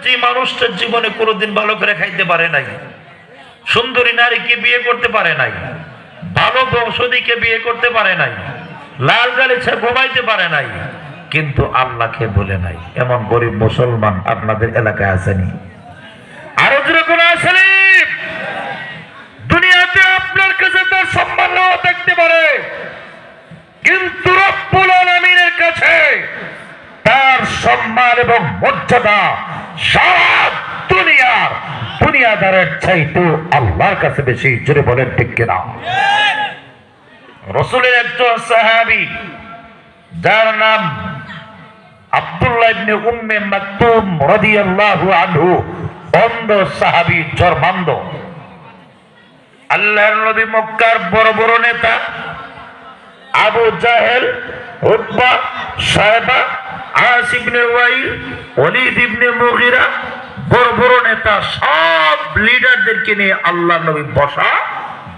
যে মানুষটার জীবনে কোনোদিন ভালো করে খাইতে পারে নাই, সুন্দরী নারীকে বিয়ে করতে পারে নাই, ভালো বংশধীকে বিয়ে করতে পারে নাই, লাল গালিচা ঘুমাইতে পারে নাই, কিন্তু আল্লাহকে বলে নাই, এমন গরিব মুসলমান আপনাদের এলাকায় আসেনি? আরো যেরকম আসেনি? দুনিয়াতে আপনার কাছে তার সম্মান নাও থাকতে পারে, কিন্তু রব্বুল আলামিনের কাছে তার সম্মান এবং মর্যাদা সারা দুনিয়াদারের চাইতে আল্লাহর কাছে বেশি। জোরে বলেন ঠিক কিনা? রাসূলের একজন সাহাবী যার নাম আব্দুল্লাহ ইবনে উম্মে মাকতুম রাদিয়াল্লাহু আনহু, অন্ধ সাহাবী, জর্মান্ধ। আল্লাহর নবী মক্কার বড় বড় নেতা আবু জাহেল, উতবা, সাইবা, আস ইবনে ওয়াইল, ওয়ালিদ ইবনে মুগিরা, বড় বড় নেতা, সব লিডারদেরকে নিয়ে আল্লাহর নবী বসা,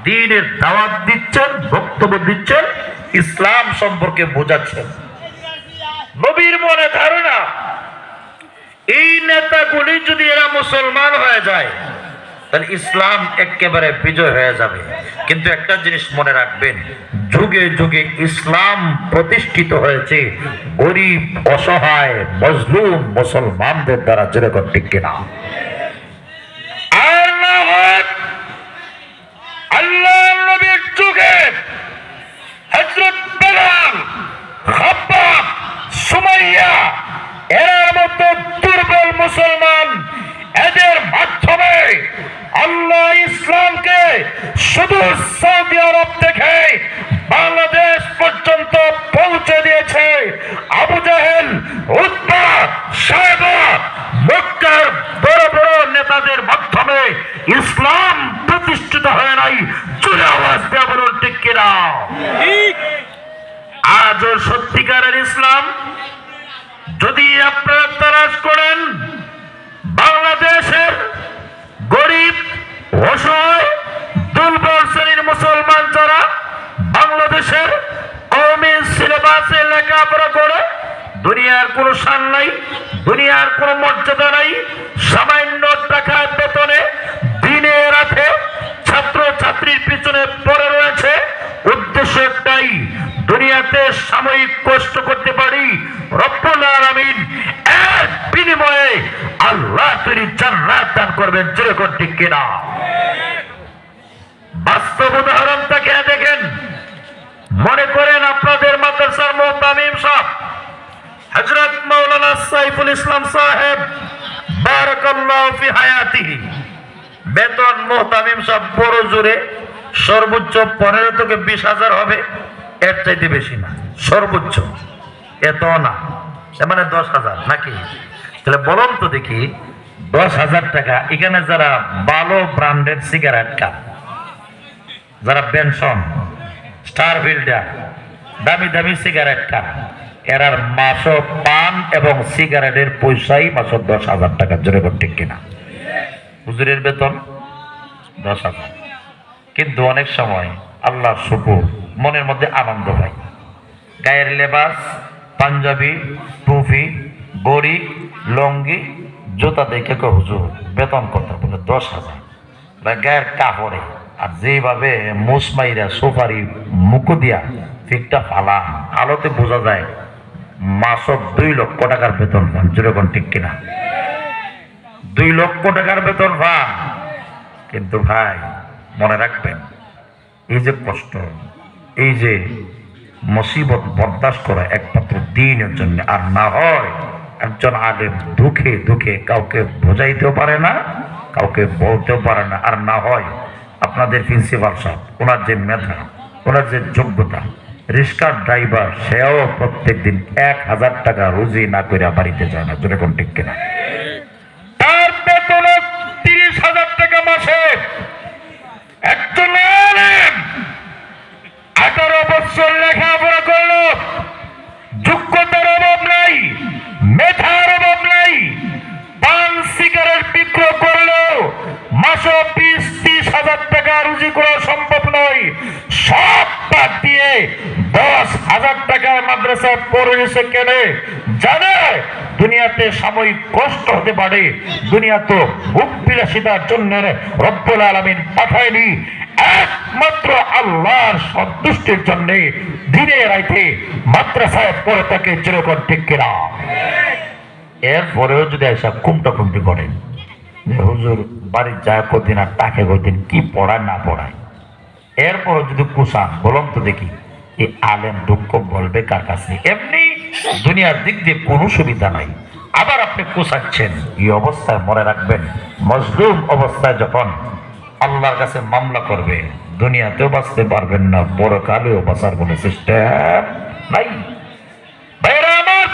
দ্বীনের দাওয়াত দিচ্ছেন, বক্তব্য দিচ্ছেন, ইসলাম সম্পর্কে বোঝাচ্ছেন। নবীর মনে ধারণা এই নেতাগুলি যদি এরা মুসলমান হয়ে যায় তাহলে ইসলাম একেবারে বিজয় হয়ে যাবে। কিন্তু একটা জিনিস মনে রাখবেন, যুগে যুগে ইসলাম প্রতিষ্ঠিত হয়েছে গরিব, অসহায়, মজলুম মুসলমানদের দ্বারা। যেরকম ঠিক কিনা? আর না হয় আল্লাহর নবীর যুগে হযরত বেলাল, খাব্বাব, সুমাইয়া, এর মতো দুর্বল মুসলমান, এদের মাধ্যমে আল্লাহ ইসলামকে শুধু সৌদি আরব থেকে বাংলাদেশ পর্যন্ত পৌঁছে দিয়েছে। আবু জাহেল, উতবা, সাইবা, মক্কার বড় বড় নেতাদের মাধ্যমে ইসলাম প্রতিষ্ঠিত হয় নাই। জোরে আওয়াজ দিয়ে বলুন ঠিক কিনা? আজও সত্যিকারের ইসলাম যদি আপনারা তালাশ করেন, বাংলাদেশের গরিব, অসহায়, দুর্বল শ্রেণীর মুসলমান যারা বাংলাদেশের কওমি সিলেবাসে লেখাপড়া করে, দুনিয়ার কোনো শান নাই, দুনিয়ার কোনো মর্যাদা নাই, সামান্য টাকার বেতনে দিনে রাতে ছাত্র ছাত্রীর পিছনে পড়ে রয়েছে, উদ্দেশ্য একটাই, দুনিয়াতে সাময়িক কষ্ট করতে পারি, রব্বুল আলামিন এর বিনিময়ে আল্লাহ তিনি জান্নাত দান করবেন। যেরকম ঠিক কিনা? বাস্তব উদাহরণটাকে দেখেন। মনে করেন আপনাদের মাদ্রাসার মুহতামিম সাহেব হযরত মাওলানা সাইফুল ইসলাম সাহেব বারাকাল্লাহু ফি হায়াতিহি, বেতন মুহতামিম সাহেব বড় জোরে সর্বোচ্চ 15 থেকে 20,000 হবে, এর চাইতে বেশি না, সর্বোচ্চ এত না, মানে 10,000 নাকি? তাহলে বলুন তো দেখি, 10,000 টাকা এখানে যারা ভালো ব্র্যান্ডেড সিগারেট খান, যারা বেনসন, স্টার ফিল্টার, দামি দামি সিগারেট খান, এরার মাসও পান এবং সিগারেটের পয়সাই মাসও 10,000 টাকা। জোরে ঠিক কিনা? হুজুরের বেতন 10,000, কিন্তু অনেক সময় আল্লাহ শুকুর মনের মধ্যে আনন্দ হয়, গায়ের লেবাস, পাঞ্জাবি, টুপি, বড়ি, লঙ্গি, জুতা দেখে হুজুর বেতন কত? বলে 10,000। গায়ের কাপড়ে আর যেভাবে মুসমাইরা সুপারি মুখ দিয়া ফিকটা ফালা, আলোতে বোঝা যায় মাসক 2 লক্ষ টাকার বেতন পান। যেরকম ঠিক কিনা? 2 লক্ষ টাকার বেতন পান। কিন্তু ভাই মনে রাখবেন, এই যে কষ্ট, এই যে মুসিবত বরদাস্ত করা একমাত্র দ্বীনের জন্য। আর না হয় একজন আলেম দুঃখে দুঃখে কাউকে বোঝাইতেও পারে না, কাউকে বলতেও পারে না। আর না হয় আপনাদের প্রিন্সিপাল সাহেব, ওনার যে মেধা, ওনার যে যোগ্যতা, রিক্সার ড্রাইভার, সেও প্রত্যেক দিন 1,000 টাকা রুজি না করে বাড়িতে যায় না। যেরকম ঠিক কিনা? তার বেতন 30,000 টাকা মাসে। একজন আলেম 18 বছর লেখাপড়া করলো, যোগ্যতার অভাব নাই, মেধার অভাব নাই, পান সিগারেট বিক্রয় করলো মাসে 20-30 হাজার টাকা রুজি করা সম্ভব নয়। সব বাদ দিয়ে 10,000 টাকায় মাদ্রাসায় পড়েছে কেনে জানে দুনিয়াতে সাময়িক কষ্ট হতে পারে, দুনিয়া তো ভোগ বিলাসিতার জন্য রব্বুল আলামিন পাঠায়নি, একমাত্র আল্লাহর সন্তুষ্টির জন্য দিনে রাইতে মাদ্রাসায় পড়ে থাকে। যেরকম ঠিক কিনা? এরপরেও যদি এসব কুমটাকুমটি করেন যে হুজুর বাড়ির যায় কদিন আর টাকে কদিন কি পড়ায় না পড়ায়, এরপরও যদি কুসান বলুন তো দেখি এই আলেম দুঃখ বলবে কার কাছে? এমনি দুনিয়ার দিক দিয়ে কোনো সুবিধা নাই, আবার আপনি কুসাচ্ছেন। এই অবস্থায় মনে রাখবেন, মজলুম অবস্থায় যখন আল্লাহর কাছে মামলা করবে দুনিয়াতেও বাঁচতে পারবেন না, পরকালেও বাঁচার কোনো সিস্টেম নাই। ভাইরা আমার,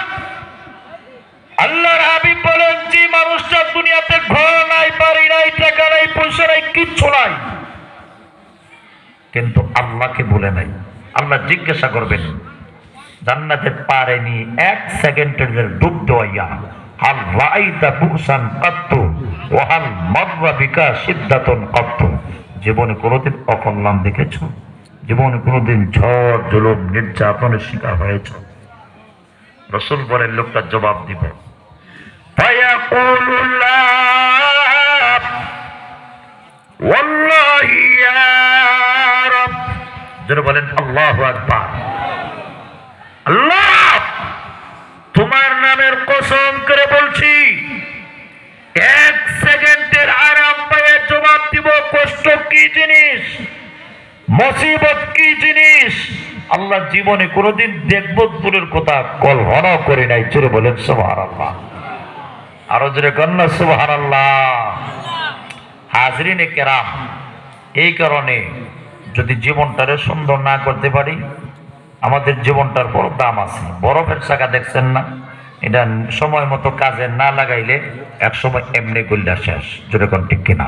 আল্লাহর হাবিব বলেন যে মানুষটা দুনিয়াতে ঘর নাই, বাড়ি নাই, টাকা নাই, পয়সা নাই, কিচ্ছু নাই, কিন্তু আল্লাহকে বলে নাই। আল্লাহ জিজ্ঞাসা করবেন জান্নাতে পারেনি 1 সেকেন্ডের ডুব দেওয়াইয়া, হাল রাআইতা বুসান কাত্তু ওয়া হাল মাররা বিকা সিদ্দাতুন কাত্তু, জীবনে কোনোদিন অকল্যাণ দেখেছো? জীবনে কোনোদিন ঝড় জুলুম নির্যাতনের শিকার হয়েছো? রাসূল বলেন লোকটা জবাব দিব ফায়াকুলুল্লাহ ওয়াল্লাহি ইয়া রাব, যারা বলেন আল্লাহু আকবার, আল্লাহ তোমার নামের কসম করে বলছি 1 সেকেন্ডের আরাম পেয়ে জবাব দিব কষ্ট কি জিনিস, মুসিবত কি জিনিস। আল্লাহ জীবনে কোনোদিন দেখব দূরের কথা কল্পনা করে নাই। জোরে বলেন সুবহানাল্লাহ, আরো জোরে কন্যা সুবহানাল্লাহ। হাজরিনে কেরাম, এই কারণে যদি জীবনটারে সুন্দর না করতে পারি, আমাদের জীবনটার বড় দাম আছে। বরফের চাকা দেখছেন না, এটা সময় মতো কাজে না লাগাইলে এক সময় এমনি গল্লা শেষ। যেরকম ঠিক কিনা?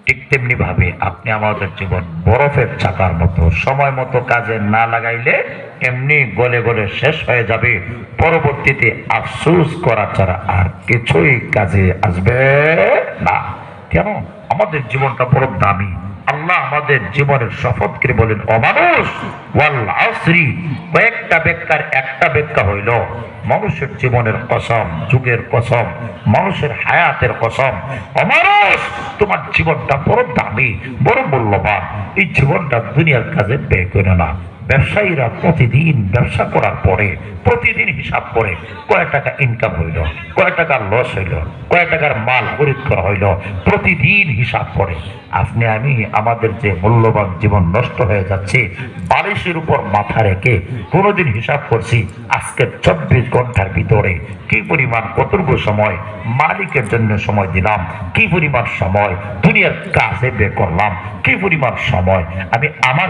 ঠিক তেমনি ভাবে আপনি আমাদের জীবন বরফের চাকার মতো, সময় মতো কাজে না লাগাইলে এমনি গলে গলে শেষ হয়ে যাবে। পরবর্তীতে আফসোস করা ছাড়া আর কিছুই কাজে আসবে না। কেন? আমাদের জীবনটা বড় দামি। আল্লাহ আমাদের জীবনের শপথ করে বলেন অমানুষ ওয়াল আসরি, কয়েকটা ব্যাখ্যার একটা ব্যাখ্যা হইল মানুষের জীবনের কসম, যুগের কসম, মানুষের হায়াতের কসম। অমানুষ তোমার জীবনটা বড় দামি, বড় মূল্যবান, এই জীবনটা দুনিয়ার কাজে ব্যয় করে না। ব্যবসায়ীরা প্রতিদিন ব্যবসা করার পরে প্রতিদিন হিসাব করে কয় টাকা ইনকাম হইল, কয় টাকা লস হইল, কয় টাকার মাল খরিদ করা হইল, প্রতিদিন হিসাব করে। আপনি আমি আমাদের যে মূল্যবান জীবন নষ্ট হয়ে যাচ্ছে, বালিশের উপর মাথা রেখে কোনোদিন হিসাব করছি আজকে 24 ঘন্টার ভিতরে কি পরিমাণ কতটুকু সময় মালিকের জন্য সময় দিলাম, কি পরিমাণ সময় দুনিয়ার কাজে ব্যয় করলাম, কি পরিমাণ সময় আমি আমার